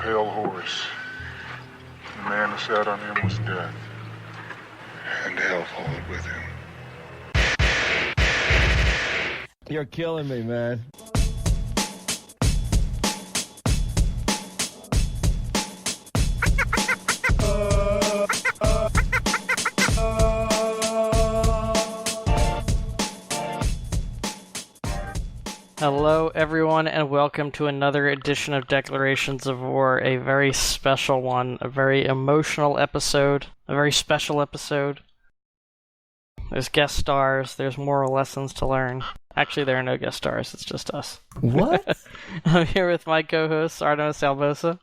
pale horse. The man who sat on him was death, and hell followed with him. You're killing me, man. Hello, everyone, and welcome to another edition of Declarations of War, a very special one, a very emotional episode, a very special episode. There's guest stars, there's moral lessons to learn. Actually, there are no guest stars, it's just us. What? I'm here with my co-host, Artimus Albosa.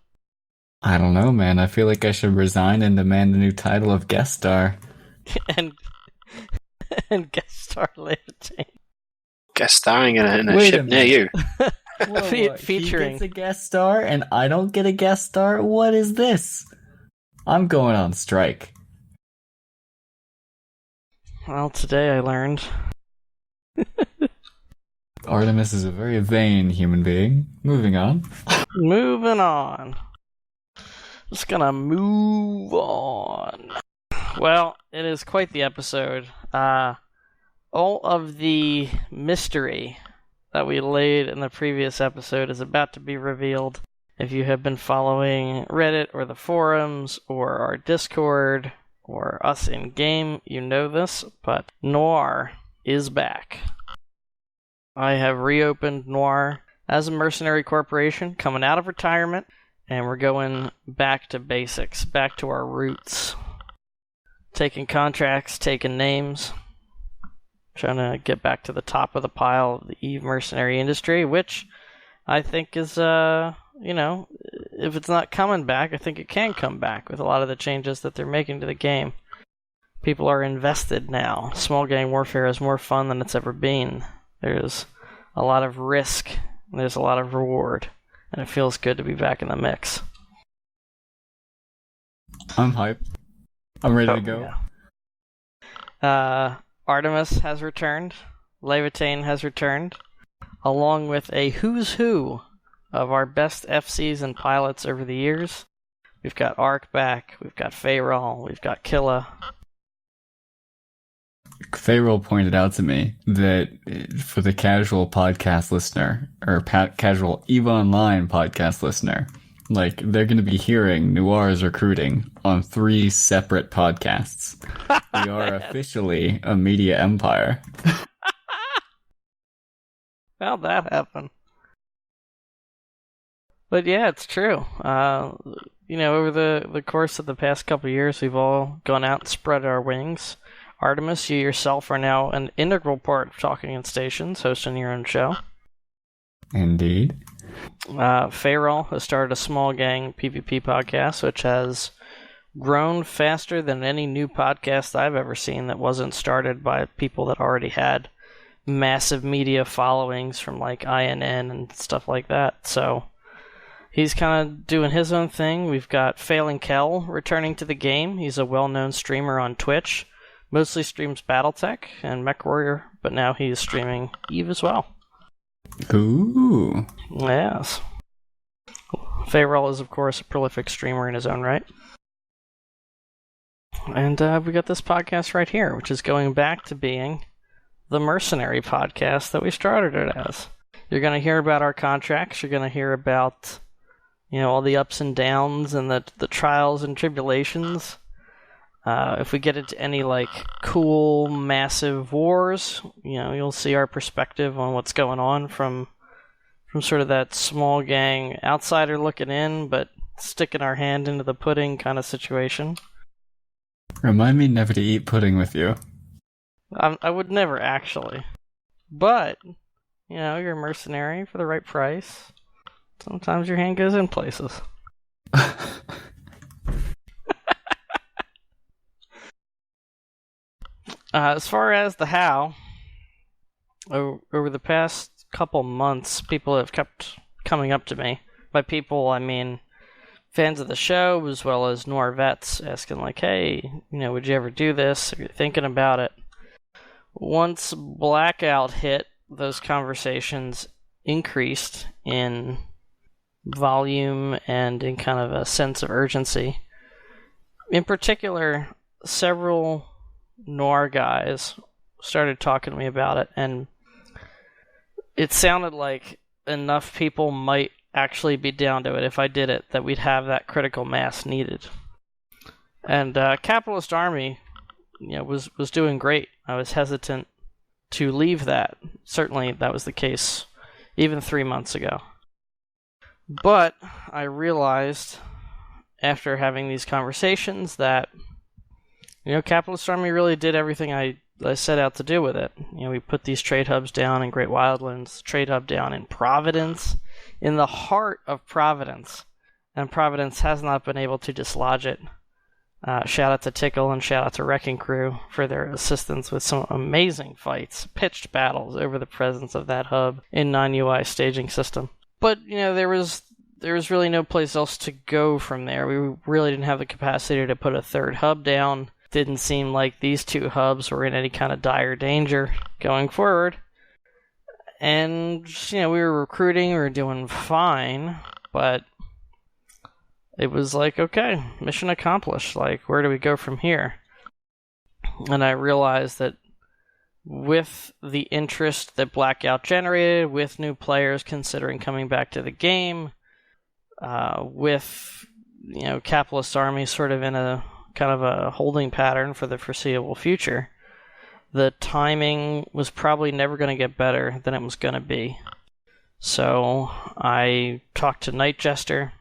I don't know, man. I feel like I should resign and demand the new title of guest star. and guest star Laevateinn. Guest starring in a ship near you. Whoa, Featuring. He gets a guest star and I don't get a guest star? What is this? I'm going on strike. Well, today I learned. Artemis is a very vain human being. Moving on. Moving on. Just gonna move on. Well, it is quite the episode. All of the mystery that we laid in the previous episode is about to be revealed. If you have been following Reddit or the forums or our Discord or us in-game, you know this, but Noir is back. I have reopened Noir as a mercenary corporation, coming out of retirement, and we're going back to basics, back to our roots. Taking contracts, taking names. Trying to get back to the top of the pile of the EVE mercenary industry, which I think is, if it's not coming back, I think it can come back with a lot of the changes that they're making to the game. People are invested now. Small gang warfare is more fun than it's ever been. There's a lot of risk, and there's a lot of reward, and it feels good to be back in the mix. I'm hyped. I'm ready to go. Yeah. Artemis has returned, Laevateinn has returned, along with a who's who of our best FCs and pilots over the years. We've got Ark back, we've got Faerol, we've got Killa. Faerol pointed out to me that for the casual podcast listener, or casual EVE Online podcast listener, like, they're going to be hearing Noir's recruiting on 3 separate podcasts. We are officially a media empire. How'd that happen? But yeah, it's true. Over the course of the past couple of years, we've all gone out and spread our wings. Artemis, you yourself are now an integral part of Talking in Stations, hosting your own show. Indeed. Faerol has started a small gang PvP podcast, which has grown faster than any new podcast I've ever seen that wasn't started by people that already had massive media followings from like INN and stuff like that. So he's kind of doing his own thing. We've got Failing Kel returning to the game. He's a well-known streamer on Twitch. Mostly streams Battletech and MechWarrior, but now he's streaming EVE as well. Ooh. Yes. Faerol is, of course, a prolific streamer in his own right. And we got this podcast right here, which is going back to being the mercenary podcast that we started it as. You're going to hear about our contracts. You're going to hear about, all the ups and downs and the trials and tribulations. If we get into any, cool, massive wars, you'll see our perspective on what's going on from sort of that small gang outsider looking in, but sticking our hand into the pudding kind of situation. Remind me never to eat pudding with you. I would never, actually. But, you're a mercenary for the right price. Sometimes your hand goes in places. As far as the how, over the past couple months, people have kept coming up to me. By people, I mean fans of the show, as well as Noir vets, asking hey, would you ever do this? Are you thinking about it? Once Blackout hit, those conversations increased in volume and in kind of a sense of urgency. In particular, several Noir guys started talking to me about it, and it sounded like enough people might actually be down to it if I did it, that we'd have that critical mass needed. And Capitalist Army, was doing great. I was hesitant to leave that. Certainly that was the case even 3 months ago. But I realized after having these conversations that Capitalist Army really did everything I set out to do with it. We put these trade hubs down in Great Wildlands, trade hub down in Providence, in the heart of Providence, and Providence has not been able to dislodge it. Shout out to Tickle and shout out to Wrecking Crew for their assistance with some amazing fights, pitched battles over the presence of that hub in non-UI staging system. But there was really no place else to go from there. We really didn't have the capacity to put a third hub down. Didn't seem like these two hubs were in any kind of dire danger going forward. And, we were recruiting, we were doing fine, but it was like, okay, mission accomplished. Like, where do we go from here? And I realized that with the interest that Blackout generated, with new players considering coming back to the game, with, Capitalist Army sort of in a kind of a holding pattern for the foreseeable future, the timing was probably never going to get better than it was going to be. So I talked to Night Jester.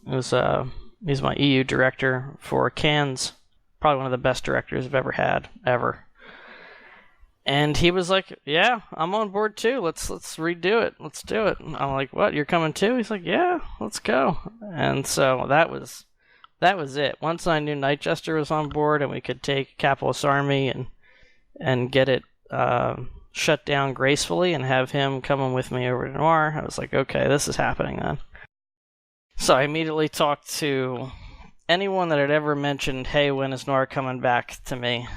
He's my EU director for Cannes, probably one of the best directors I've ever had, ever. And he was like, yeah, I'm on board too. Let's redo it. Let's do it. And I'm like, what, you're coming too? He's like, yeah, let's go. And so that was it. Once I knew Night Jester was on board and we could take Capitalist Army and get it shut down gracefully and have him coming with me over to Noir, I was like, okay, this is happening then. So I immediately talked to anyone that had ever mentioned, hey, when is Noir coming back, to me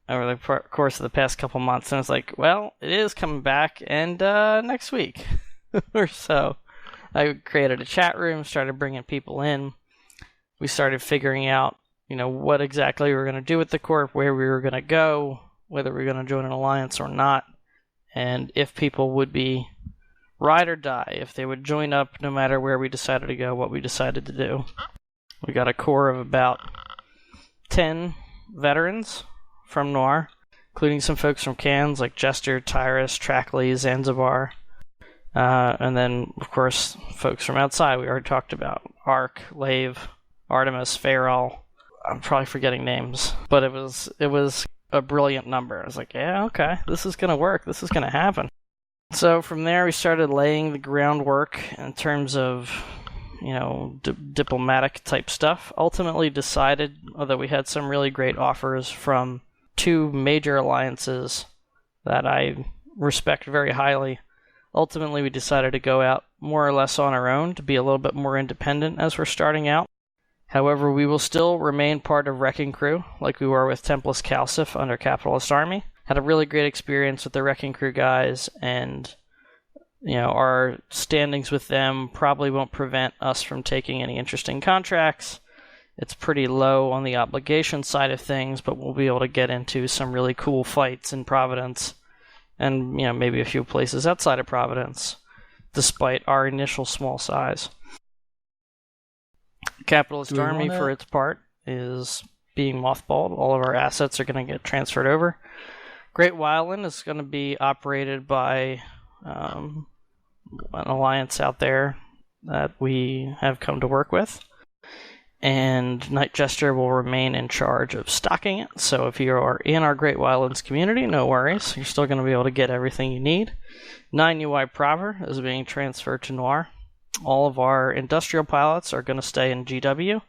over the course of the past couple months. And I was like, well, it is coming back, and next week or so. I created a chat room, started bringing people in. We started figuring out, what exactly we were going to do with the Corp, where we were going to go, whether we were going to join an alliance or not, and if people would be ride or die, if they would join up no matter where we decided to go, what we decided to do. We got a core of about 10 veterans from Noir, including some folks from Cannes like Jester, Tyrus, Trackley, Zanzibar, and then, of course, folks from outside we already talked about. Ark, Lave, Artimus, Farrell. I'm probably forgetting names, but it was a brilliant number. I was like, yeah, okay, this is going to work. This is going to happen. So from there, we started laying the groundwork in terms of, diplomatic type stuff. Ultimately decided, although we had some really great offers from two major alliances that I respect very highly, ultimately we decided to go out more or less on our own to be a little bit more independent as we're starting out. However, we will still remain part of Wrecking Crew, like we were with Tempest Calcif under Capitalist Army. Had a really great experience with the Wrecking Crew guys, and our standings with them probably won't prevent us from taking any interesting contracts. It's pretty low on the obligation side of things, but we'll be able to get into some really cool fights in Providence, and maybe a few places outside of Providence, despite our initial small size. Capitalist Army, for its part, is being mothballed. All of our assets are going to get transferred over. Great Wildland is going to be operated by an alliance out there that we have come to work with. And Night Jester will remain in charge of stocking it. So if you are in our Great Wildlands community, no worries. You're still going to be able to get everything you need. 9UI Prover is being transferred to Noir. All of our industrial pilots are going to stay in GW.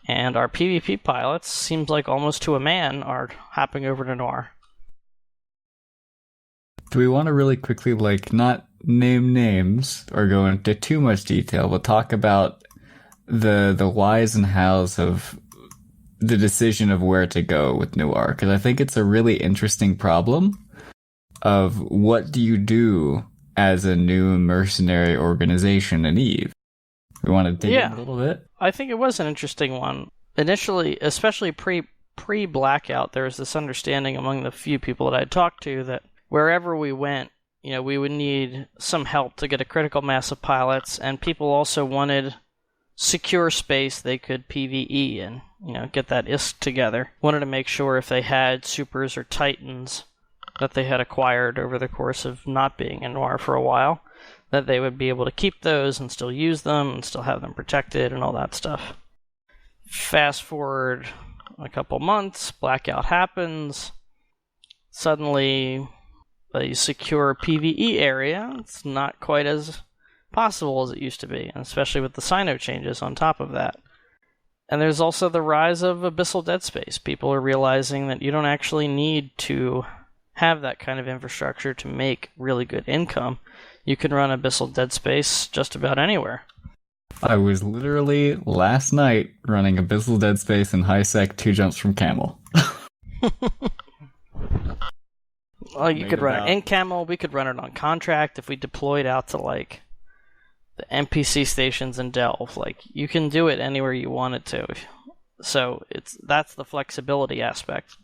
And our PvP pilots, seems like almost to a man, are hopping over to Noir. Do we want to really quickly, not name names or go into too much detail, but talk about the whys and hows of the decision of where to go with Noir? Because I think it's a really interesting problem of what do you do as a new mercenary organization in EVE? We want to dig in a little bit? I think it was an interesting one. Initially, especially pre-Blackout, there was this understanding among the few people that I'd talked to that wherever we went, we would need some help to get a critical mass of pilots, and people also wanted secure space they could PvE and, get that ISK together. Wanted to make sure if they had Supers or Titans that they had acquired over the course of not being in Noir for a while, that they would be able to keep those and still use them and still have them protected and all that stuff. Fast forward a couple months, Blackout happens. Suddenly, a secure PvE area, it's not quite as possible as it used to be, and especially with the Sino changes on top of that. And there's also the rise of Abyssal Dead Space. People are realizing that you don't actually need to have that kind of infrastructure to make really good income. You can run Abyssal Dead Space just about anywhere. I was literally last night running Abyssal Dead Space in high sec 2 jumps from Camel. Well, you could run it in Camel, we could run it on contract if we deployed out to, the NPC stations in Delve. You can do it anywhere you want it to. So, that's the flexibility aspect.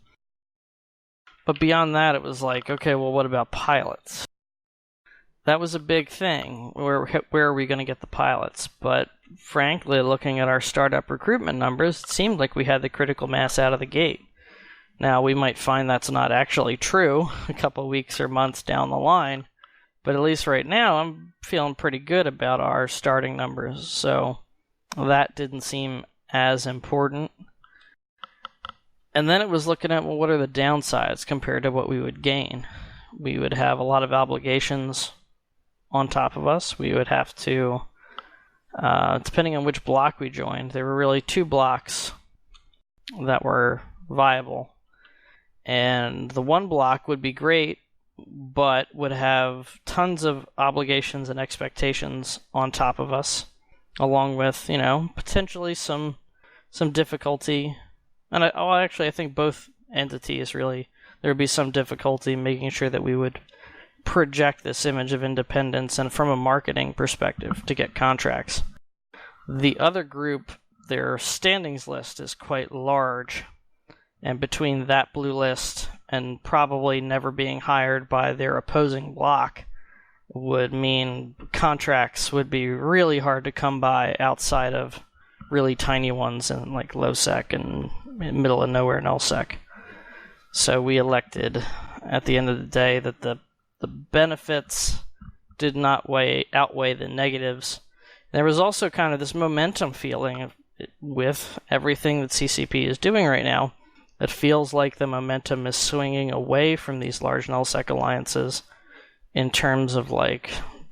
But beyond that, it was okay, well, what about pilots? That was a big thing. Where are we going to get the pilots? But frankly, looking at our startup recruitment numbers, it seemed like we had the critical mass out of the gate. Now, we might find that's not actually true a couple weeks or months down the line, but at least right now, I'm feeling pretty good about our starting numbers, so that didn't seem as important. And then it was looking at, well, what are the downsides compared to what we would gain? We would have a lot of obligations on top of us. We would have to, depending on which block we joined, there were really 2 blocks that were viable. And the one block would be great, but would have tons of obligations and expectations on top of us, along with, potentially some difficulty. And I think both entities really, there would be some difficulty making sure that we would project this image of independence and from a marketing perspective to get contracts. The other group, their standings list is quite large, and between that blue list and probably never being hired by their opposing block would mean contracts would be really hard to come by outside of really tiny ones in low sec and middle of nowhere null sec. So we elected at the end of the day that the benefits did not outweigh the negatives. There was also kind of this momentum feeling with everything that CCP is doing right now. It feels like the momentum is swinging away from these large nullsec alliances in terms of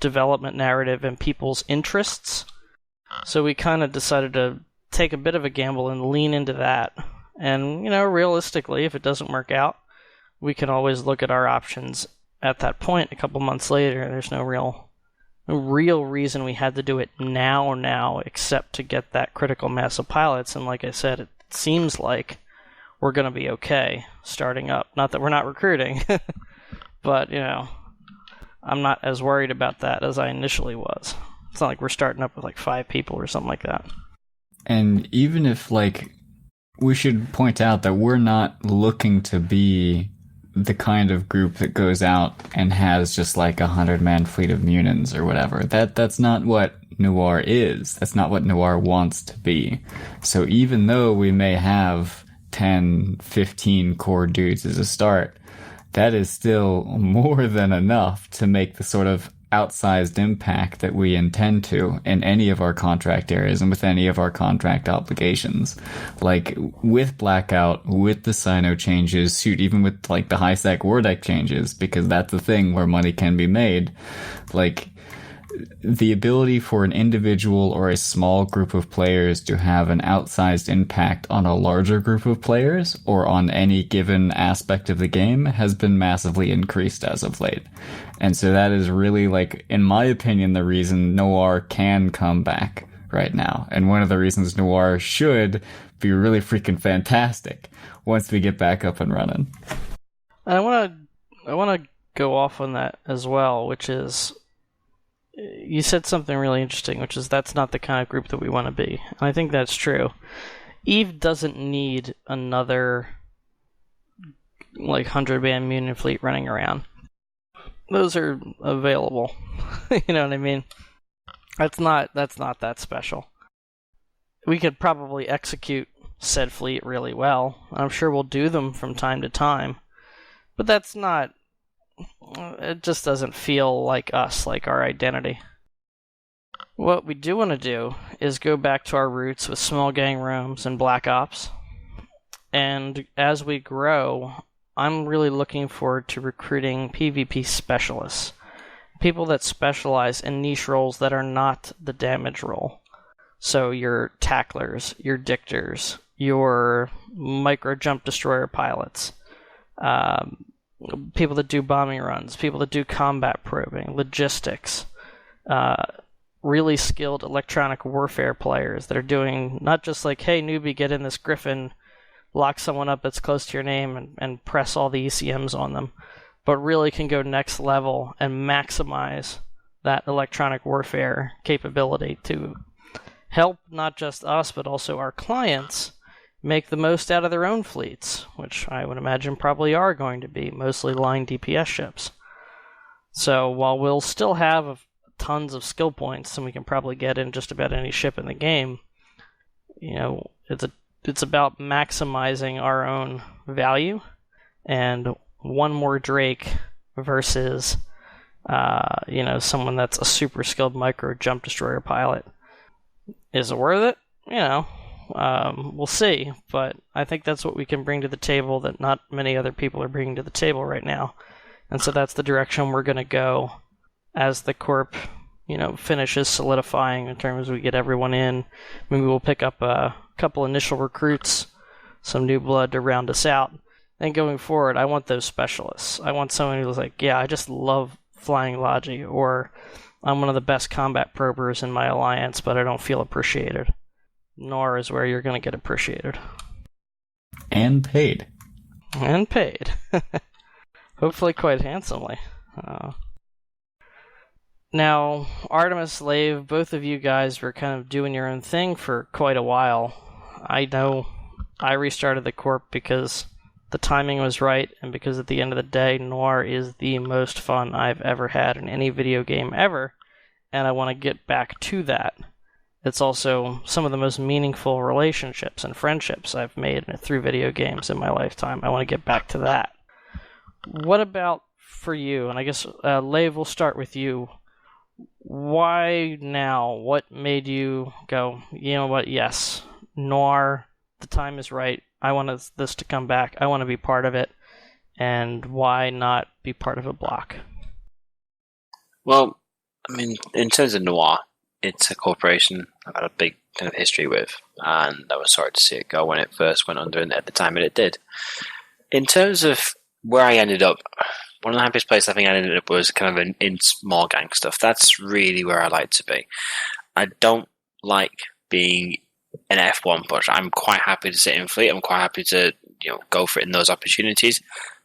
development narrative and people's interests. So we kind of decided to take a bit of a gamble and lean into that. And, realistically, if it doesn't work out, we can always look at our options at that point a couple months later. There's no real reason we had to do it now, except to get that critical mass of pilots. And like I said, it seems like we're going to be okay starting up. Not that we're not recruiting, but, I'm not as worried about that as I initially was. It's not like we're starting up with 5 people or something like that. And even if, we should point out that we're not looking to be the kind of group that goes out and has just 100-man fleet of Munins or whatever. That's not what Noir is. That's not what Noir wants to be. So even though we may have 10, 15 core dudes as a start, that is still more than enough to make the sort of outsized impact that we intend to in any of our contract areas and with any of our contract obligations. With Blackout, with the Sino changes, even with the high sec war deck changes, because that's the thing where money can be made. The ability for an individual or a small group of players to have an outsized impact on a larger group of players or on any given aspect of the game has been massively increased as of late. And so that is really, in my opinion, the reason Noir can come back right now. And one of the reasons Noir should be really freaking fantastic once we get back up and running. I want to go off on that as well, which is you said something really interesting, which is that's not the kind of group that we want to be. And I think that's true. Eve doesn't need another 100-man Munin fleet running around. Those are available. You know what I mean? That's not that special. We could probably execute said fleet really well. I'm sure we'll do them from time to time. But that's not... It just doesn't feel like us, like our identity. What we do want to do is go back to our roots with small gang rooms and Black Ops. And as we grow, I'm really looking forward to recruiting PvP specialists. People that specialize in niche roles that are not the damage role. So your tacklers, your dictors, your micro jump destroyer pilots, people that do bombing runs, people that do combat probing, logistics, really skilled electronic warfare players that are doing not just like, hey, newbie, get in this Griffin, lock someone up that's close to your name and press all the ECMs on them, but really can go next level and maximize that electronic warfare capability to help not just us, but also our clients make the most out of their own fleets, which I would imagine probably are going to be mostly line DPS ships. So while we'll still have tons of skill points, and we can probably get in just about any ship in the game, it's about maximizing our own value, and one more Drake versus someone that's a super skilled micro jump destroyer pilot. Is it worth it? We'll see, but I think that's what we can bring to the table that not many other people are bringing to the table right now. And so that's the direction we're going to go as the Corp, finishes solidifying in terms of we get everyone in. Maybe we'll pick up a couple initial recruits, some new blood to round us out. And going forward, I want those specialists. I want someone who's like, yeah, I just love flying Logi, or I'm one of the best combat probers in my alliance, but I don't feel appreciated. Noir is where you're going to get appreciated. And paid. And paid. Hopefully quite handsomely. Now, Artimus, Laev, both of you guys were kind of doing your own thing for quite a while. I know I restarted the Corp because the timing was right, and because at the end of the day, Noir is the most fun I've ever had in any video game ever, and I want to get back to that. It's also some of the most meaningful relationships and friendships I've made through video games in my lifetime. I want to get back to that. What about for you? And I guess, Laev, we'll start with you. Why now? What made you go, you know what, yes, Noir, the time is right. I want this to come back. I want to be part of it. And why not be part of a block? Well, I mean, in terms of Noir, it's a corporation I've had a big kind of history with, and I was sorry to see it go when it first went under, and at the time it did. In terms of where I ended up, one of the happiest places I think I ended up was kind of in small gang stuff. That's really where I like to be. I don't like being an F1 push. I'm quite happy to sit in fleet. I'm quite happy to go for it in those opportunities.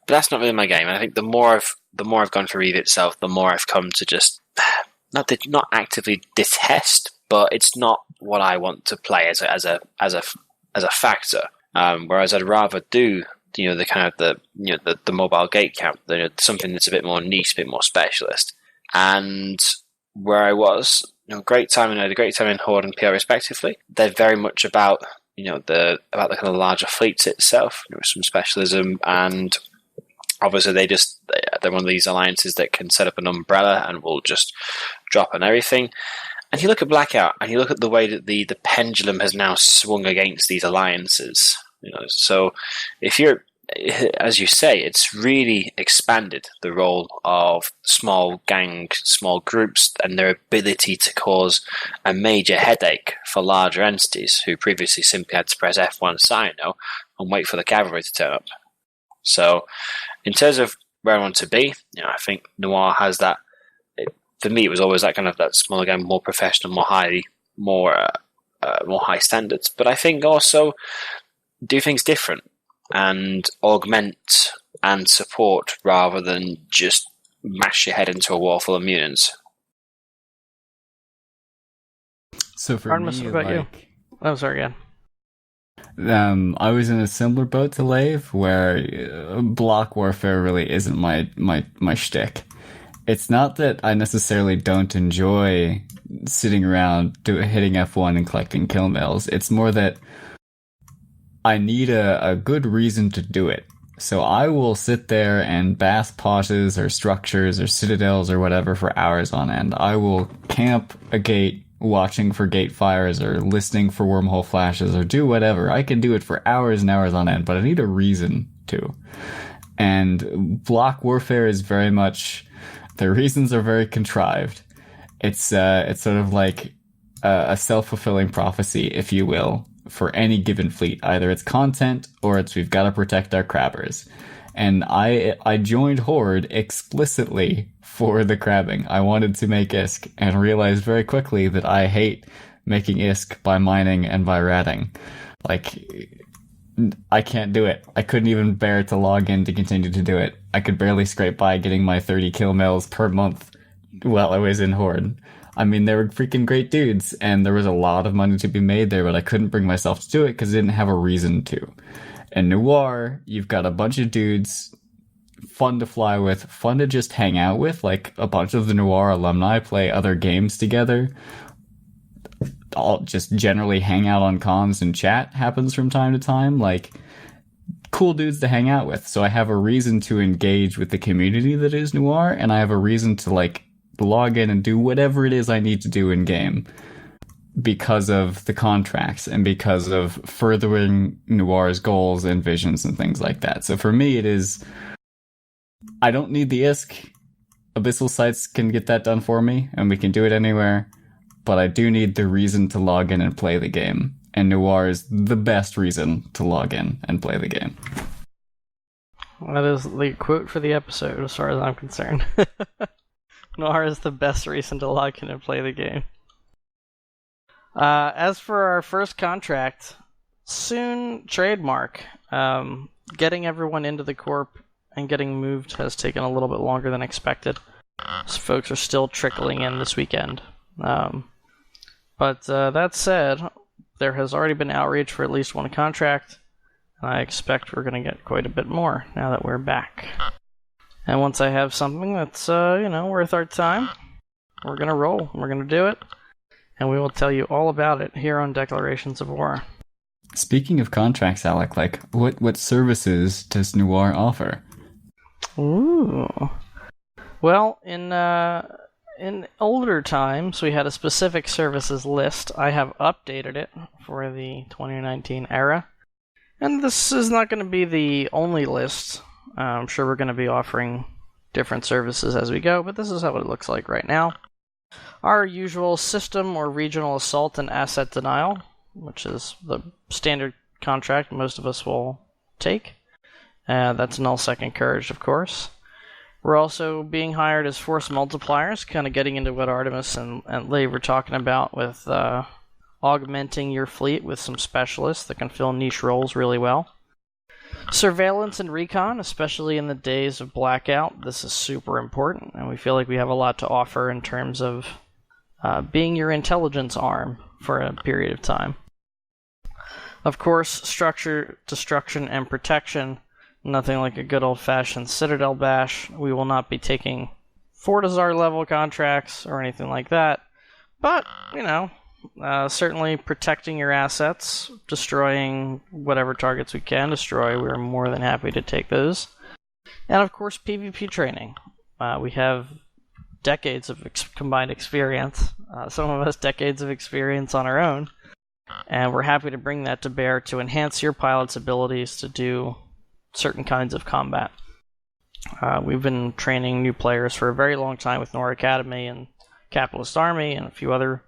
But that's not really my game. And I think the more I've gone for Eve itself, the more I've come to just not actively detest, but it's not what I want to play as a factor. Whereas I'd rather do the kind of the mobile gate camp, something that's a bit more niche, a bit more specialist. And where I was, great time, and I had a great time in Horde and PR respectively. They're very much about the kind of larger fleets itself, with some specialism, and obviously they're one of these alliances that can set up an umbrella and will just drop on everything. And you look at Blackout, and you look at the way that the pendulum has now swung against these alliances. So if you're, as you say, it's really expanded the role of small gang, small groups, and their ability to cause a major headache for larger entities who previously simply had to press F1 Cyno and wait for the cavalry to turn up. So in terms of where I want to be, I think Noir has that. For me, it was always that kind of that smaller gang, more professional, more high standards. But I think also do things different and augment and support rather than just mash your head into a wall full of mutants. So for Artemis, me, what about you? like, Oh, sorry, again. I was in a similar boat to Lave, where block warfare really isn't my shtick. It's not that I necessarily don't enjoy sitting around hitting F1 and collecting kill mills. It's more that I need a good reason to do it. So I will sit there and bass poches or structures or citadels or whatever for hours on end. I will camp a gate watching for gate fires or listening for wormhole flashes or do whatever. I can do it for hours and hours on end, but I need a reason to. And block warfare is very much, the reasons are very contrived. It's sort of like a self-fulfilling prophecy, if you will, for any given fleet. Either it's content or it's we've got to protect our crabbers. And I joined Horde explicitly for the crabbing. I wanted to make ISK and realized very quickly that I hate making ISK by mining and by ratting. Like, I can't do it. I couldn't even bear to log in to continue to do it. I could barely scrape by getting my 30 kill mills per month while I was in Horde. I mean, they were freaking great dudes, and there was a lot of money to be made there, but I couldn't bring myself to do it because I didn't have a reason to. In Noir, you've got a bunch of dudes, fun to fly with, fun to just hang out with. Like, a bunch of the Noir alumni play other games together. All just generally hang out on comms and chat happens from time to time. Like, cool dudes to hang out with. So I have a reason to engage with the community that is Noir, and I have a reason to, like, log in and do whatever it is I need to do in game because of the contracts and because of furthering Noir's goals and visions and things like that. So for me, it is, I don't need the ISK. Abyssal sites can get that done for me, and we can do it anywhere. But I do need the reason to log in and play the game. And Noir is the best reason to log in and play the game. That is the quote for the episode, as far as I'm concerned. Noir is the best reason to log in and play the game. As for our first contract, soon trademark. Getting everyone into the corp and getting moved has taken a little bit longer than expected. So folks are still trickling in this weekend. But that said, there has already been outreach for at least one contract, and I expect we're going to get quite a bit more now that we're back. And once I have something that's, worth our time, we're going to roll. We're going to do it, and we will tell you all about it here on Declarations of War. Speaking of contracts, Alec, like, what services does Noir offer? Ooh. Well, in older times, we had a specific services list. I have updated it for the 2019 era. And this is not going to be the only list. I'm sure we're going to be offering different services as we go, but this is how it looks like right now. Our usual system or regional assault and asset denial, which is the standard contract most of us will take. That's nullsec encouraged, of course. We're also being hired as force multipliers, kind of getting into what Artemis and Lave were talking about with augmenting your fleet with some specialists that can fill niche roles really well. Surveillance and recon, especially in the days of blackout, this is super important, and we feel like we have a lot to offer in terms of being your intelligence arm for a period of time. Of course, structure, destruction, and protection. Nothing like a good old-fashioned Citadel bash. We will not be taking Fortizar level contracts or anything like that. But, certainly protecting your assets, destroying whatever targets we can destroy. We're more than happy to take those. And of course, PvP training. We have decades of combined experience. Some of us decades of experience on our own. And we're happy to bring that to bear to enhance your pilot's abilities to do certain kinds of combat. We've been training new players for a very long time with Noir Academy and Capitalist Army and a few other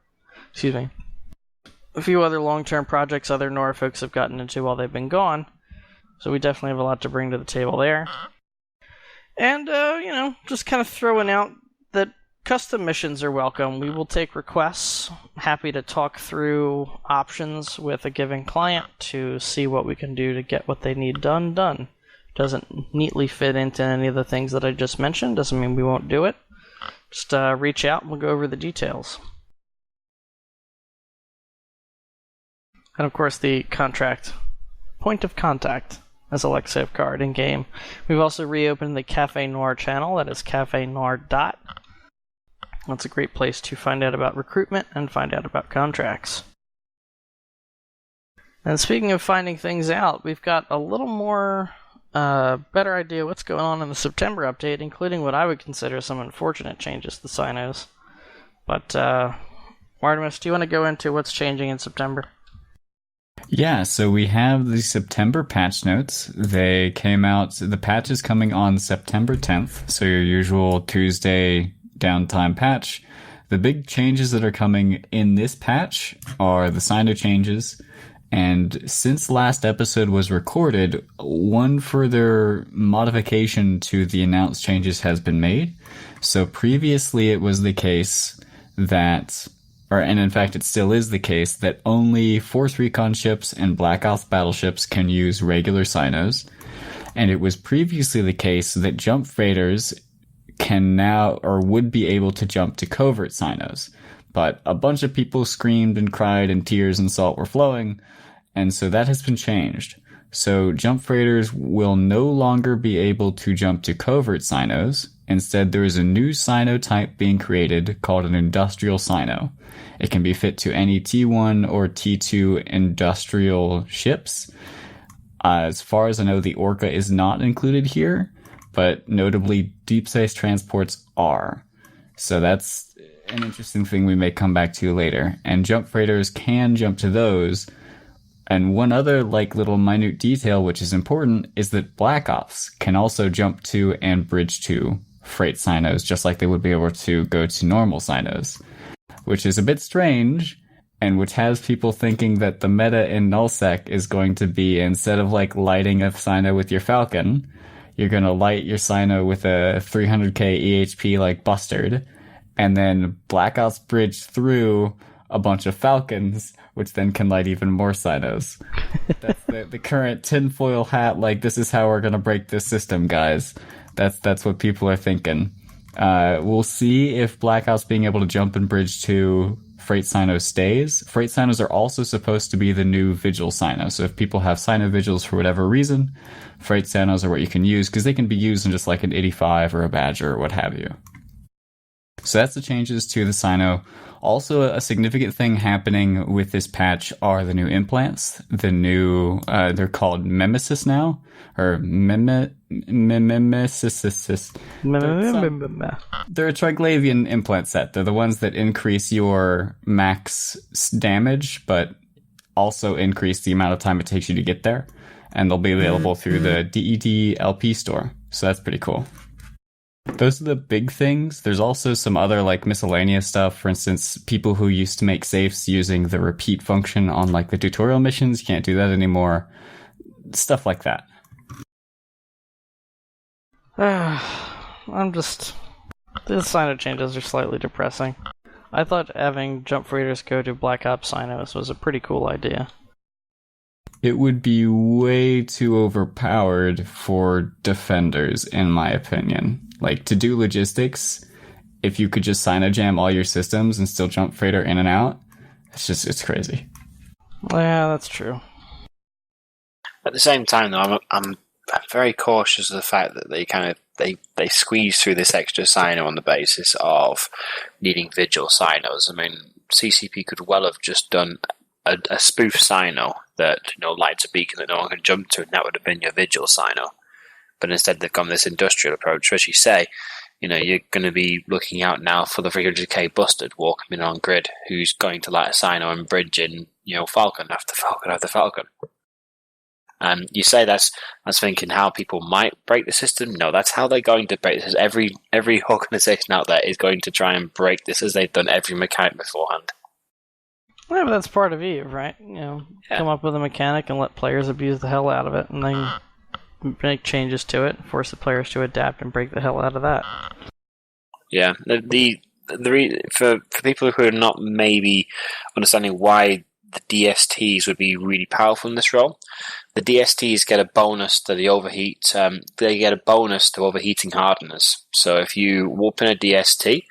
long-term projects other Noir folks have gotten into while they've been gone. So we definitely have a lot to bring to the table there. And, just kind of throwing out that custom missions are welcome. We will take requests. Happy to talk through options with a given client to see what we can do to get what they need done. Doesn't neatly fit into any of the things that I just mentioned. Doesn't mean we won't do it. Just reach out and we'll go over the details. And of course the point of contact as Alekseyev Karrde in game. We've also reopened the Cafe Noir channel. That is Cafe Noir . That's a great place to find out about recruitment and find out about contracts. And speaking of finding things out, we've got a little more better idea what's going on in the September update, including what I would consider some unfortunate changes to Sinos. But, Artimus, do you want to go into what's changing in September? Yeah, so we have the September patch notes. They came out, the patch is coming on September 10th, so your usual Tuesday downtime patch. The big changes that are coming in this patch are the Sino changes, and since last episode was recorded, one further modification to the announced changes has been made. So previously it was the case that, and in fact it still is the case, that only Force Recon ships and Black Ops battleships can use regular Sinos. And it was previously the case that jump freighters can now, or would be able to jump to covert Sinos. But a bunch of people screamed and cried and tears and salt were flowing, and so that has been changed. So jump freighters will no longer be able to jump to covert Sinos. Instead, there is a new Sino type being created called an industrial Sino. It can be fit to any T1 or T2 industrial ships. As far as I know, the Orca is not included here, but notably deep space transports are. So that's an interesting thing we may come back to later. And jump freighters can jump to those. And one other little minute detail which is important is that Black Ops can also jump to and bridge to freight Sinos, just like they would be able to go to normal Sinos, which is a bit strange, and which has people thinking that the meta in nullsec is going to be, instead of lighting a Sino with your Falcon, you're going to light your Sino with a 300k EHP like Bustard, and then Black Ops bridge through a bunch of Falcons, which then can light even more Sinos. That's the current tinfoil hat, this is how we're going to break this system, guys. That's what people are thinking. We'll see if Black Ops being able to jump and bridge to Freight Sino stays. Freight Sinos are also supposed to be the new Vigil Sino. So if people have Sino Vigils for whatever reason, Freight Sinos are what you can use, because they can be used in just an 85 or a Badger or what have you. So that's the changes to the Sino. Also, a significant thing happening with this patch are the new implants. The new, they're called Mimesis now, or Mimesis. They're a Triglavian implant set. They're the ones that increase your max damage, but also increase the amount of time it takes you to get there. And they'll be available through the DED LP store. So that's pretty cool. Those are the big things. There's also some other miscellaneous stuff. For instance, people who used to make safes using the repeat function on the tutorial missions can't do that anymore. Stuff like that. The Sino changes are slightly depressing. I thought having jump freighters go to Black Ops Sinos was a pretty cool idea. It would be way too overpowered for defenders, in my opinion. To do logistics, if you could just Sino jam all your systems and still jump freighter in and out, it's crazy. Yeah, that's true. At the same time, though, I'm very cautious of the fact that they squeeze through this extra Sino on the basis of needing Vigil Sinos. I mean, CCP could well have just done a spoof Sino that lights a beacon that no one can jump to, and that would have been your Vigil Sino. But instead they've gone this industrial approach. As you say, you're going to be looking out now for the 300k Bustard walking in on grid, who's going to light a Sino and bridge in, Falcon after Falcon after Falcon. And you say that's thinking how people might break the system. No, that's how they're going to break this. Every organisation out there is going to try and break this, as they've done every mechanic beforehand. Yeah, but that's part of EVE, right? Come up with a mechanic and let players abuse the hell out of it, and then make changes to it, force the players to adapt and break the hell out of that. Yeah, for people who are not maybe understanding why the DSTs would be really powerful in this role, the DSTs get a bonus to the overheat. They get a bonus to overheating hardeners. So if you warp in a DST,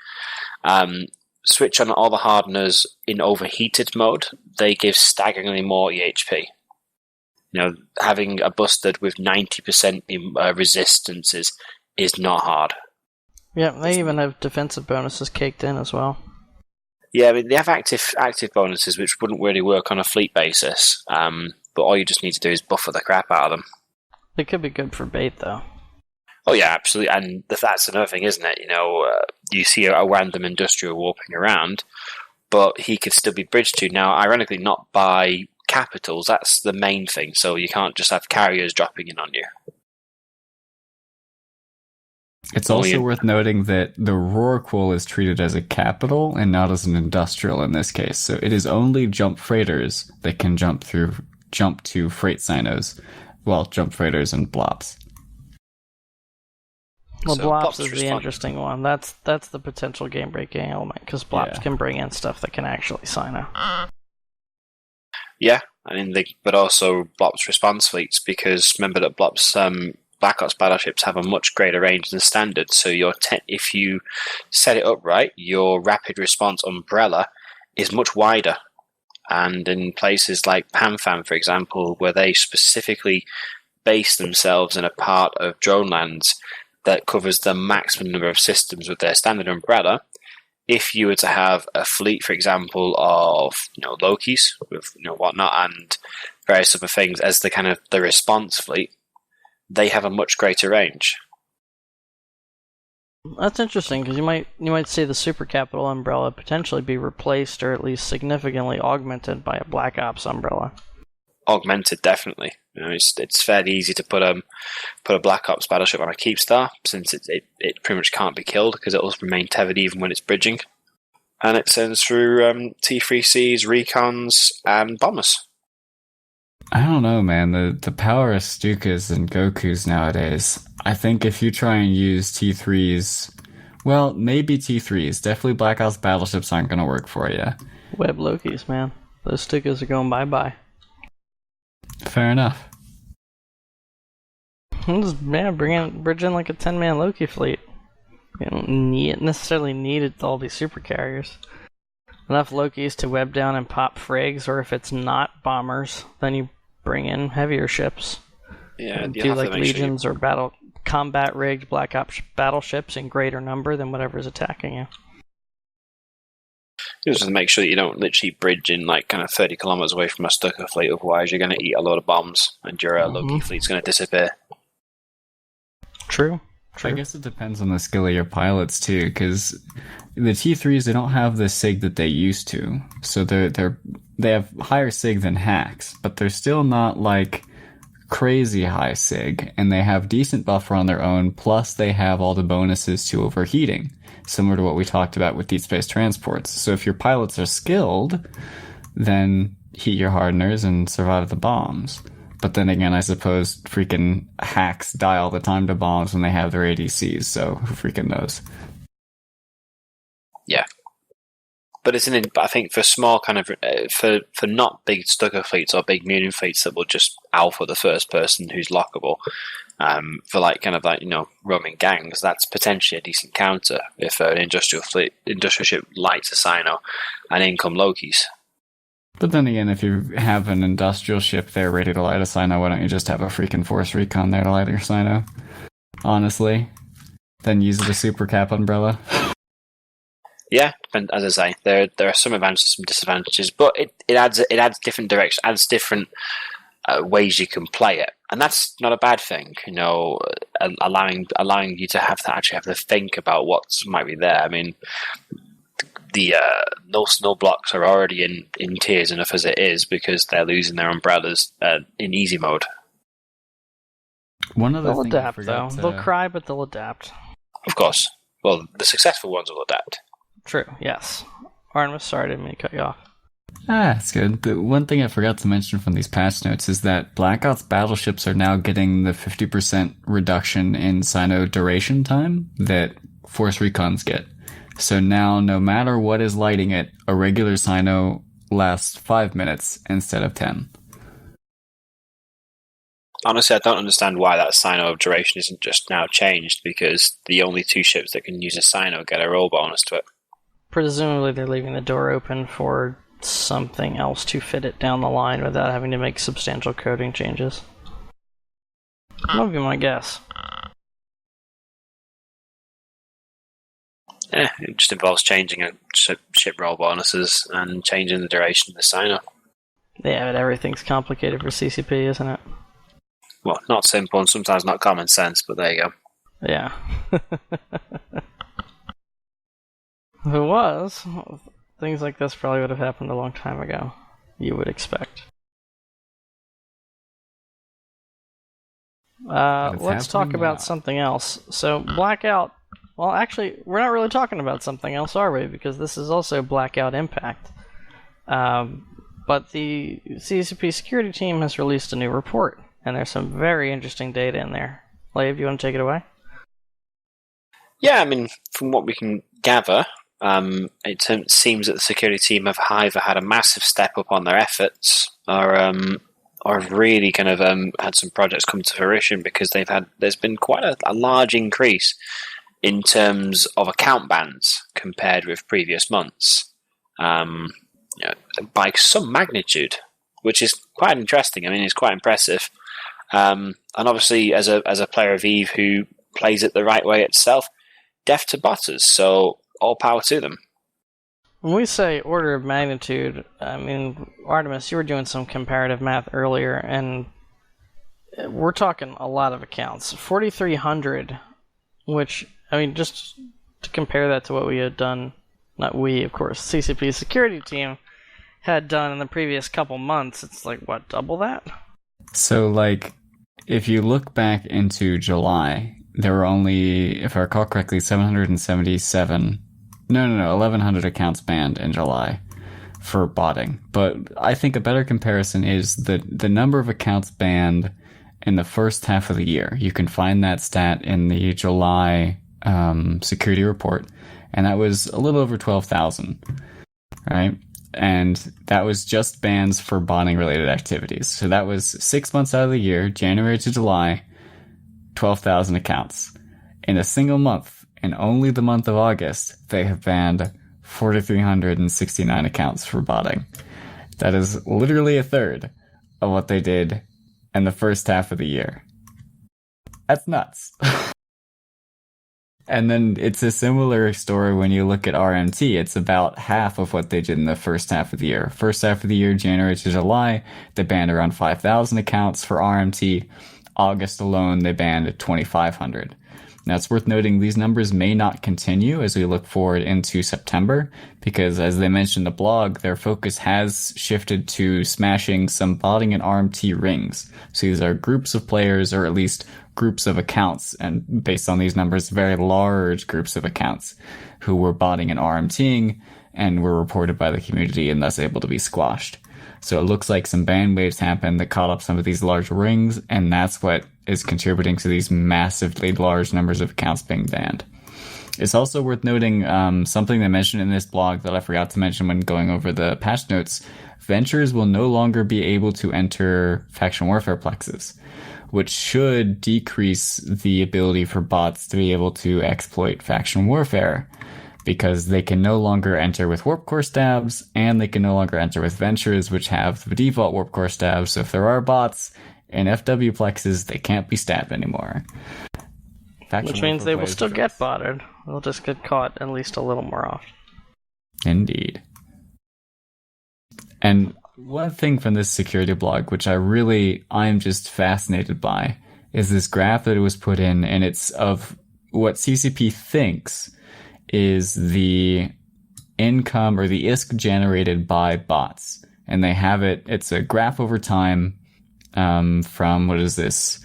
switch on all the hardeners in overheated mode, they give staggeringly more EHP. Having a bustard with 90% resistances is not hard. Yeah, they even have defensive bonuses caked in as well. Yeah, I mean, they have active bonuses, which wouldn't really work on a fleet basis. But all you just need to do is buffer the crap out of them. They could be good for bait, though. Oh yeah, absolutely. And that's another thing, isn't it? You see a random industrial warping around, but he could still be bridged to. Now, ironically, not by capitals. That's the main thing. So you can't just have carriers dropping in on you. It's also worth noting that the Rorqual is treated as a capital and not as an industrial in this case. So it is only jump freighters that can jump to freight sinos. Well, jump freighters and blops. Well, So blops is respond. the interesting one. That's the potential game-breaking element, because blops can bring in stuff that can actually sino. Yeah, but also blops response fleets, because remember that blops Black Ops battleships have a much greater range than standard. So if you set it up right, your rapid response umbrella is much wider. And in places like PanFam, for example, where they specifically base themselves in a part of drone lands that covers the maximum number of systems with their standard umbrella, if you were to have a fleet, for example, of Lokis with whatnot and various other things as the kind of the response fleet, they have a much greater range. That's interesting, because you might see the super capital umbrella potentially be replaced or at least significantly augmented by a Black Ops umbrella. Augmented, definitely. It's fairly easy to put a Black Ops battleship on a keep star, since it pretty much can't be killed because it'll remain tethered even when it's bridging, and it sends through T3Cs, recons, and bombers. I don't know, man. The power of Stukas and Gokus nowadays. I think if you try and use T3s, well, maybe T3s. Definitely Black Ops battleships aren't going to work for you. Web Lokis, man. Those Stukas are going bye-bye. Fair enough. Bridge in like a 10-man Loki fleet. You don't necessarily need all these super carriers. Enough Lokis to web down and pop frigs, or if it's not bombers, then you bring in heavier ships. Yeah, do like legions or combat rigged Black Ops battleships in greater number than whatever's attacking you. Just to make sure that you don't literally bridge in like kind of 30 kilometers away from a Stuka fleet, otherwise you're going to eat a load of bombs and your Loki fleet's going to disappear. True. I guess it depends on the skill of your pilots too, because the T3s, they don't have the sig that they used to, so they have higher sig than hacks, but they're still not like crazy high sig, and they have decent buffer on their own, plus they have all the bonuses to overheating, similar to what we talked about with deep space transports. So if your pilots are skilled, then heat your hardeners and survive the bombs. But then again, I suppose freaking hacks die all the time to bombs when they have their ADCs, so who freaking knows? Yeah. But I think for small kind of, for not big Stuka fleets or big medium fleets that will just alpha the first person who's lockable, for like kind of like, roaming gangs, that's potentially a decent counter if an industrial ship lights a Sino and in come Lokis. But then again, if you have an industrial ship there ready to light a Sino, why don't you just have a freaking Force Recon there to light your Sino? Honestly. Then use the Super Cap umbrella. Yeah, as I say, there are some advantages, some disadvantages, but it adds different direction, adds different ways you can play it, and that's not a bad thing. Allowing you to have to think about what might be there. I mean, the no snow blocks are already in tiers enough as it is because they're losing their umbrellas in easy mode. One of the they'll adapt though. They'll cry, but they'll adapt. Of course. Well, the successful ones will adapt. True. Yes. Artemis, sorry, I didn't mean to cut you off. That's good. The one thing I forgot to mention from these patch notes is that Black Ops battleships are now getting the 50% reduction in Sino duration time that Force Recons get. So now, no matter what is lighting it, a regular Sino lasts 5 minutes instead of 10. Honestly, I don't understand why that Sino duration isn't just now changed, because the only two ships that can use a Sino get a roll bonus to it. presumably they're leaving the door open for something else to fit it down the line without having to make substantial coding changes. That would be my guess. Yeah, it just involves changing ship roll bonuses and changing the duration of the sign-up. Yeah, but everything's complicated for CCP, isn't it? Well, not simple and sometimes not common sense, but there you go. Yeah. If it was, things like this probably would have happened a long time ago. You would expect. Let's talk about something else. So, Blackout... Well, actually, we're not really talking about something else, are we? Because this is also Blackout Impact. But the CCP security team has released a new report, and there's some very interesting data in there. Laev, do you want to take it away? Yeah, I mean, from what we can gather, it seems that the security team have either had a massive step up on their efforts, or have really kind of had some projects come to fruition, because there's been quite a large increase in terms of account bans compared with previous months, by some magnitude, which is quite interesting. I mean, it's quite impressive. And obviously, as a player of EVE who plays it the right way itself, deaf to botters, so all power to them. When we say order of magnitude, I mean, Artimus, you were doing some comparative math earlier, and we're talking a lot of accounts. 4,300, which, I mean, just to compare that to what we had done, not we, of course, CCP's security team had done in the previous couple months, it's like, what, double that? So, like, if you look back into July, there were only, if I recall correctly, 1,100 accounts banned in July for botting. But I think a better comparison is the number of accounts banned in the first half of the year. You can find that stat in the July security report, and that was a little over 12,000, right? And that was just bans for bonding-related activities. So that was 6 months out of the year, January to July, 12,000 accounts. In a single month, in only the month of August, they have banned 4,369 accounts for botting. That is literally a third of what they did in the first half of the year. That's nuts. And then it's a similar story when you look at RMT. It's about half of what they did in the first half of the year. First half of the year, January to July, they banned around 5,000 accounts for RMT. August alone, they banned 2,500. Now, it's worth noting these numbers may not continue as we look forward into September, because as they mentioned in the blog, their focus has shifted to smashing some botting and RMT rings. So these are groups of players, or at least groups of accounts, and based on these numbers, very large groups of accounts who were botting and RMTing and were reported by the community and thus able to be squashed. So it looks like some ban waves happened that caught up some of these large rings, and that's what is contributing to these massively large numbers of accounts being banned. It's also worth noting something they mentioned in this blog that I forgot to mention when going over the patch notes. Ventures will no longer be able to enter faction warfare plexes, which should decrease the ability for bots to be able to exploit faction warfare, because they can no longer enter with warp core stabs, and they can no longer enter with ventures, which have the default warp core stabs. So if there are bots in FW plexes, they can't be stabbed anymore. Which means they will still get botted. They'll just get caught at least a little more often. Indeed. And one thing from this security blog, which I'm just fascinated by, is this graph that it was put in, and it's of what CCP thinks is the income or the ISK generated by bots. And they have it's a graph over time from, what is this?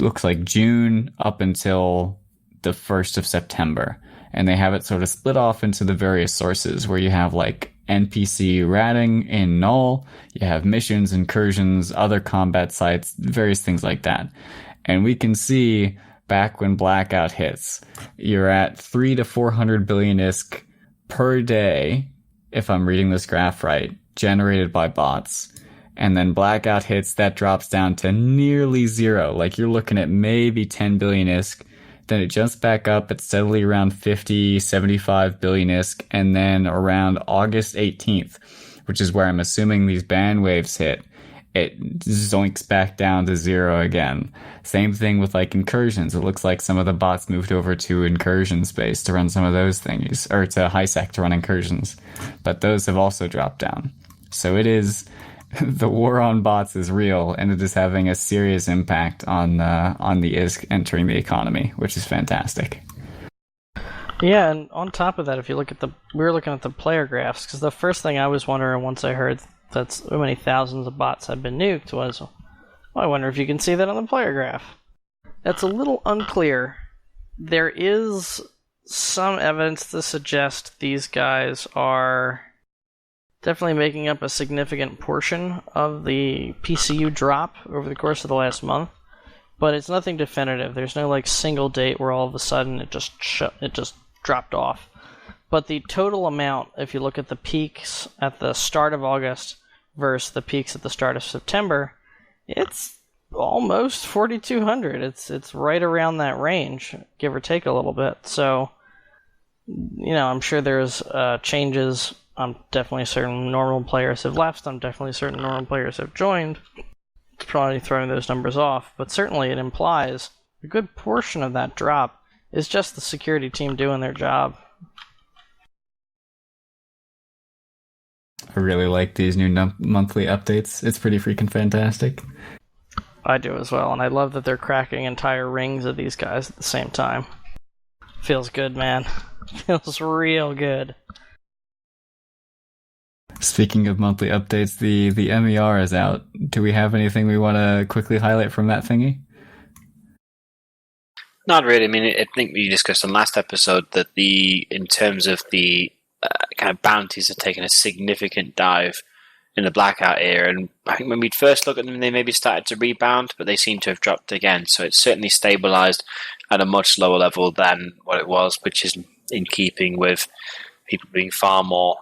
Looks like June up until the 1st of September. And they have it sort of split off into the various sources, where you have like NPC ratting in null, you have missions, incursions, other combat sites, various things like that. And we can see back when Blackout hits, you're at 300 to 400 billion ISK per day, if I'm reading this graph right, generated by bots. And then Blackout hits, that drops down to nearly zero. Like, you're looking at maybe 10 billion ISK then it jumps back up. It's steadily around 50, 75 billion ISK, and then around August 18th, which is where I'm assuming these ban waves hit, it zoinks back down to 0 again. Same thing with like incursions. It looks like some of the bots moved over to incursion space to run some of those things, or to HiSec to run incursions, but those have also dropped down. So it is, the war on bots is real, and it is having a serious impact on the ISK entering the economy, which is fantastic. Yeah, and on top of that, if you look at we were looking at the player graphs, because the first thing I was wondering once I heard that so many thousands of bots had been nuked was, well, I wonder if you can see that on the player graph. That's a little unclear. There is some evidence to suggest these guys are definitely making up a significant portion of the PCU drop over the course of the last month, but it's nothing definitive. There's no like single date where all of a sudden it just dropped off. But the total amount, if you look at the peaks at the start of August versus the peaks at the start of September, it's almost 4,200. It's right around that range, give or take a little bit. So, I'm sure there's changes. I'm definitely certain normal players have left. I'm definitely certain normal players have joined. It's probably throwing those numbers off, but certainly it implies a good portion of that drop is just the security team doing their job. I really like these new monthly updates. It's pretty freaking fantastic. I do as well, and I love that they're cracking entire rings of these guys at the same time. Feels good, man. Feels real good. Speaking of monthly updates, the MER is out. Do we have anything we want to quickly highlight from that thingy? Not really. I mean, I think we discussed on last episode that in terms of the kind of bounties have taken a significant dive in the blackout era, and I think when we'd first look at them, they maybe started to rebound, but they seem to have dropped again. So it's certainly stabilized at a much lower level than what it was, which is in keeping with people being far more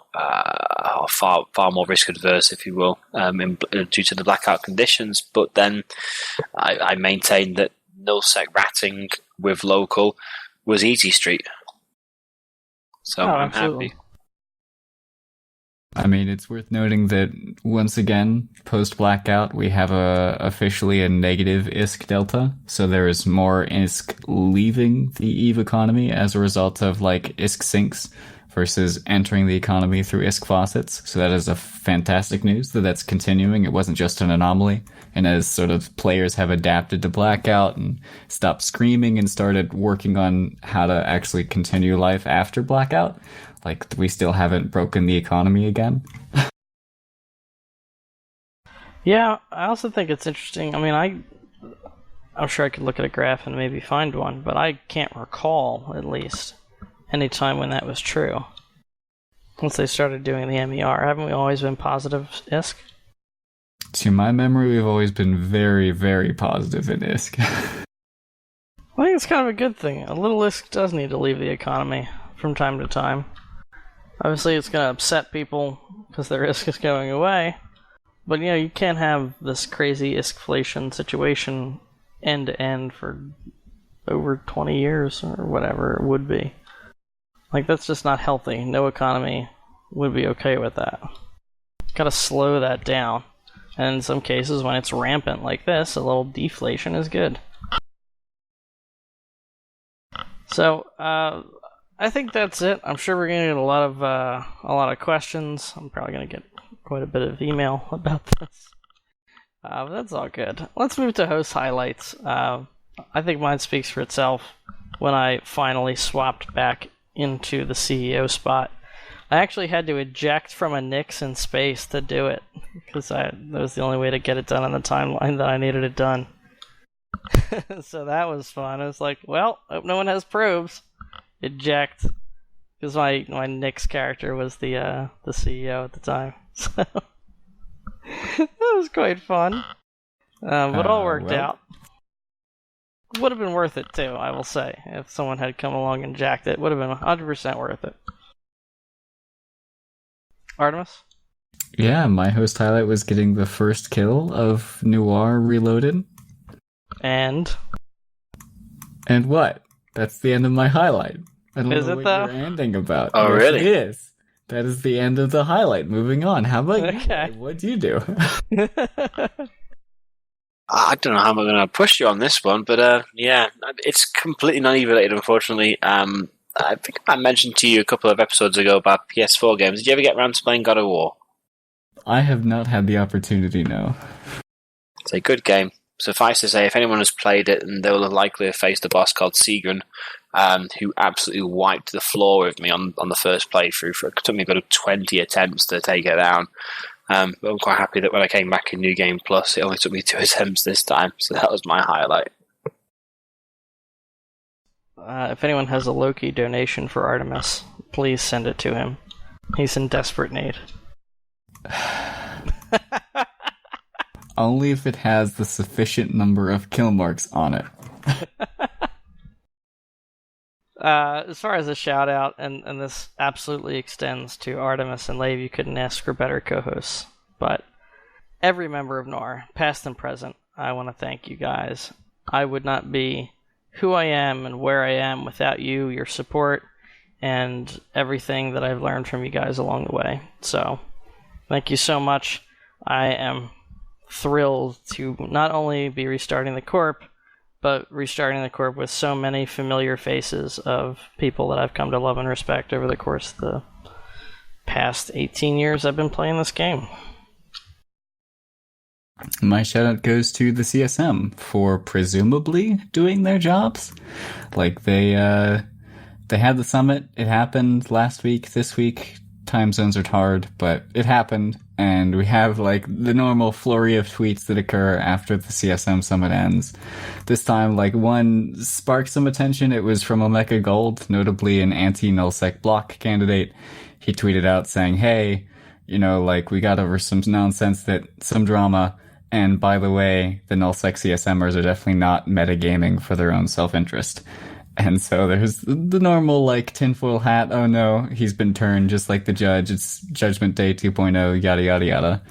risk adverse, if you will, due to the blackout conditions. But then I maintain that nullsec ratting with local was easy street. So I'm absolutely happy. I mean, it's worth noting that once again, post-blackout, we have officially a negative ISK delta. So there is more ISK leaving the EVE economy as a result of like ISK sinks versus entering the economy through ISK faucets. So that is a fantastic news that that's continuing. It wasn't just an anomaly. And as sort of players have adapted to blackout and stopped screaming and started working on how to actually continue life after blackout, like we still haven't broken the economy again. Yeah, I also think it's interesting. I mean, I'm sure I could look at a graph and maybe find one, but I can't recall, at least, any time when that was true. Once they started doing the MER, haven't we always been positive ISK? To my memory, we've always been very, very positive in ISK. I think it's kind of a good thing. A little ISK does need to leave the economy from time to time. Obviously, it's going to upset people because their ISK is going away. But, you can't have this crazy ISKflation situation end-to-end for over 20 years or whatever it would be. Like, that's just not healthy. No economy would be okay with that. Gotta slow that down. And in some cases, when it's rampant like this, a little deflation is good. So, I think that's it. I'm sure we're gonna get a lot of questions. I'm probably gonna get quite a bit of email about this. But that's all good. Let's move to host highlights. I think mine speaks for itself. When I finally swapped back into the CEO spot, I actually had to eject from a Nix in space to do it, because that was the only way to get it done on the timeline that I needed it done. So that was fun. I was like, well, hope no one has probes. Eject, because my Nix character was the CEO at the time. So that was quite fun. But it all worked out. Would have been worth it too, I will say. If someone had come along and jacked it, would have been 100% worth it. Artimus? Yeah, my host highlight was getting the first kill of Noir Reloaded. And what? That's the end of my highlight. I don't Is know it, what though? you're ending about. Oh, Yes, really? It is. That is the end of the highlight. Moving on. How about you? Okay. What'd you do? I don't know how I'm going to push you on this one, but yeah, it's completely non-related, unfortunately. I think I mentioned to you a couple of episodes ago about PS4 games. Did you ever get around to playing God of War? I have not had the opportunity, no. It's a good game. Suffice to say, if anyone has played it, then they will likely have faced a boss called Sigrun, who absolutely wiped the floor with me on the first playthrough. It took me about 20 attempts to take it down. But I'm quite happy that when I came back in New Game Plus, it only took me 2 attempts this time, so that was my highlight. If anyone has a Loki donation for Artemis, please send it to him. He's in desperate need. Only if it has the sufficient number of kill marks on it. As far as a shout out, and this absolutely extends to Artemis and Laev, you couldn't ask for better co-hosts. But every member of Noir, past and present, I want to thank you guys. I would not be who I am and where I am without you, your support, and everything that I've learned from you guys along the way. So, thank you so much. I am thrilled to not only be restarting the Corp, but restarting the Corp with so many familiar faces of people that I've come to love and respect over the course of the past 18 years I've been playing this game. My shout out goes to the CSM for presumably doing their jobs. Like they had the summit, it happened last week, this week, time zones are hard, but it happened, and we have like the normal flurry of tweets that occur after the CSM summit ends. This time, like, one sparked some attention. It was from Omega Gold, notably an anti-nullsec block candidate. He tweeted out saying, hey, you know, like, we got over some nonsense, some drama, and by the way, the nullsec CSMers are definitely not metagaming for their own self-interest. And so there's the normal, like, tinfoil hat, oh no, he's been turned just like the judge, it's Judgment Day 2.0, yada yada yada.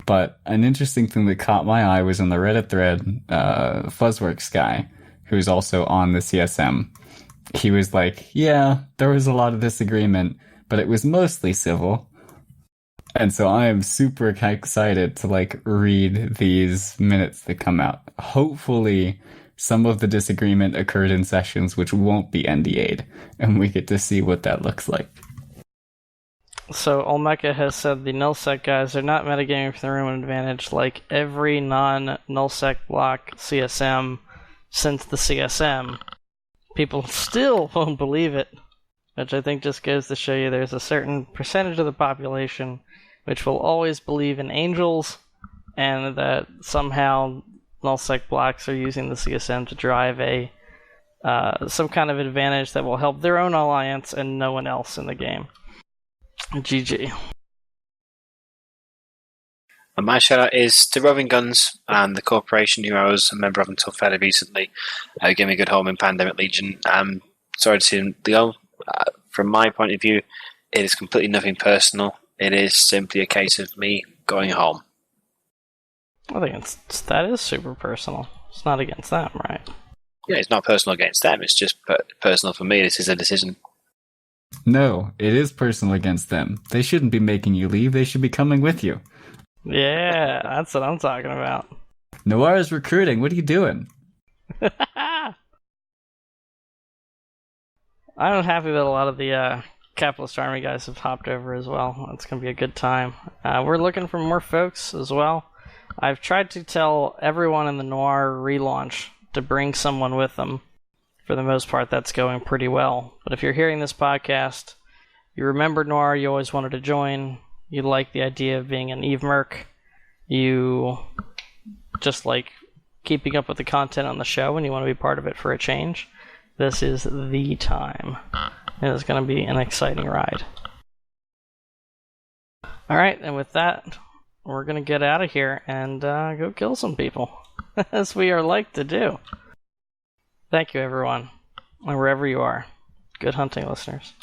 But an interesting thing that caught my eye was in the Reddit thread, Fuzzworks guy, who's also on the CSM. He was like, yeah, there was a lot of disagreement, but it was mostly civil. And so I am super excited to, like, read these minutes that come out. Hopefully some of the disagreement occurred in sessions which won't be NDA'd, and we get to see what that looks like. So Olmeca has said the nullsec guys are not metagaming for their own advantage like every non-nullsec block CSM since the CSM. People still won't believe it, which I think just goes to show you there's a certain percentage of the population which will always believe in angels, and that somehow nullsec blocks are using the CSM to drive some kind of advantage that will help their own alliance and no one else in the game. GG. And my shout out is to Roving Guns and the corporation who I was a member of until fairly recently, who gave me a good home in Pandemic Legion. Sorry to see him go. From my point of view, it is completely nothing personal. It is simply a case of me going home. I think that is super personal. It's not against them, right? Yeah, it's not personal against them. It's just personal for me. This is a decision. No, it is personal against them. They shouldn't be making you leave. They should be coming with you. Yeah, that's what I'm talking about. Noir is recruiting. What are you doing? I'm happy that a lot of the Capitalist Army guys have hopped over as well. It's going to be a good time. We're looking for more folks as well. I've tried to tell everyone in the Noir relaunch to bring someone with them. For the most part, that's going pretty well. But if you're hearing this podcast, you remember Noir, you always wanted to join, you like the idea of being an Eve Merc, you just like keeping up with the content on the show and you want to be part of it for a change, this is the time. It is going to be an exciting ride. Alright, and with that, we're going to get out of here and go kill some people, as we are like to do. Thank you, everyone, and wherever you are. Good hunting, listeners.